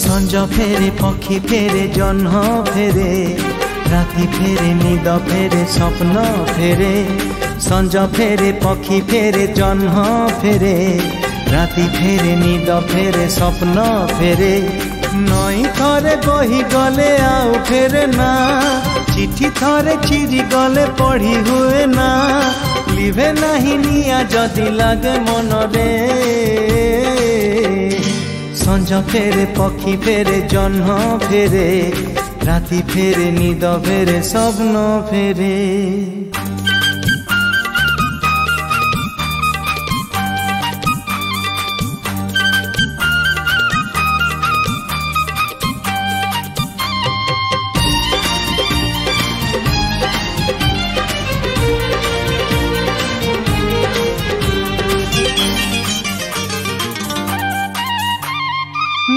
संज फेरे पक्षी फेरे जन्ह फेरे राति फेरे निद फेरे स्वप्न फेरे संज फेरे पक्षी फेरे जन्ह फेरे राति फेरे निद फेरे स्वप्न फेरे नई थरे बही गले आउ फेरे ना चिठी थरे चिरी गले पढ़ी हुए ना लिभे नहीं निया जदि लागे मन रे संज फेरे पक्षी फेरे जन्ह फेरे राति फेरे निद फेरे स्वप्न फेरे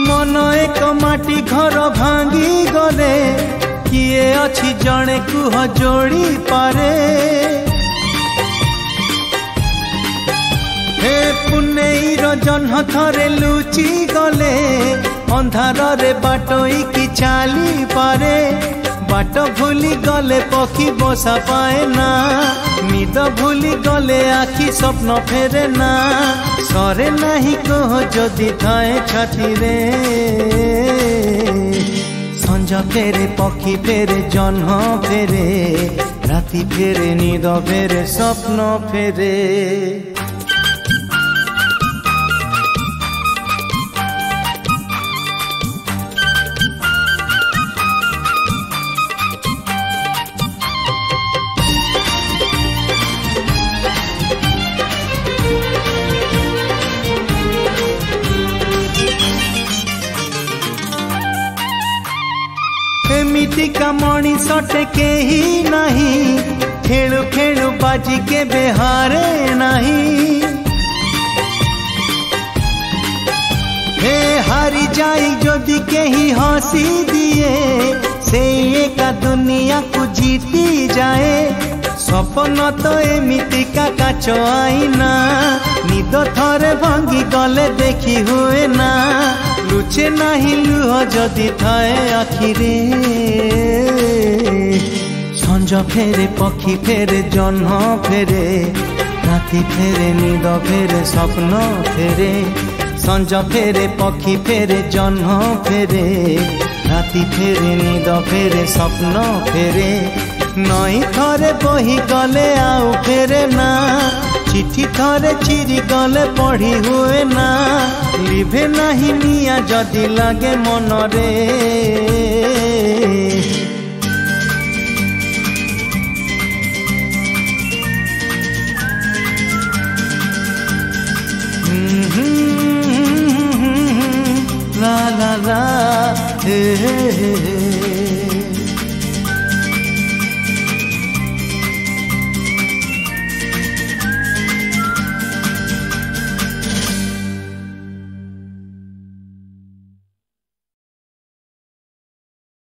मन एक माटी घर भांगी गले किए अच्छी जड़े कुह जोड़ी पारे हे पुनेई जन्ह थरे लुचि गले अंधार रे बाटोई की चाली पारे बाट भूली गले पक्षी बसा पाए ना निद भूली गले आखि स्वप्न फेरे ना सरे नहीं कह जदि थाए छाती रे संज फेरे पक्षी फेरे जन्ह फेरे राति फेरे निद फेरे स्वप्न फेरे एमिति का मनीषटे केही नहीं खेलु खेलु बाजी के बेहारे नहीं हे हारी जाई जदि केही हंसी दिए से एका दुनिया को जीती जाए सपन तो एमिति का काच आईना निद थरे भांगी गले देखी हुए ना लुचे नहीं लुह जदि थाए आखिरे संज फेरे पक्षी फेरे जन्ह फेरे राति फेरे निद फेरे स्वप्न फेरे संज फेरे पक्षी फेरे जन्ह फेरे राति फेरे निद फेरे स्वप्न फेरे नई थरे बही गले आउ फेरे ना चिठी थरे चिरी गले पढ़ी हुए ना लिभे नहीं निया जदि लागे मन रे ला ला ला हे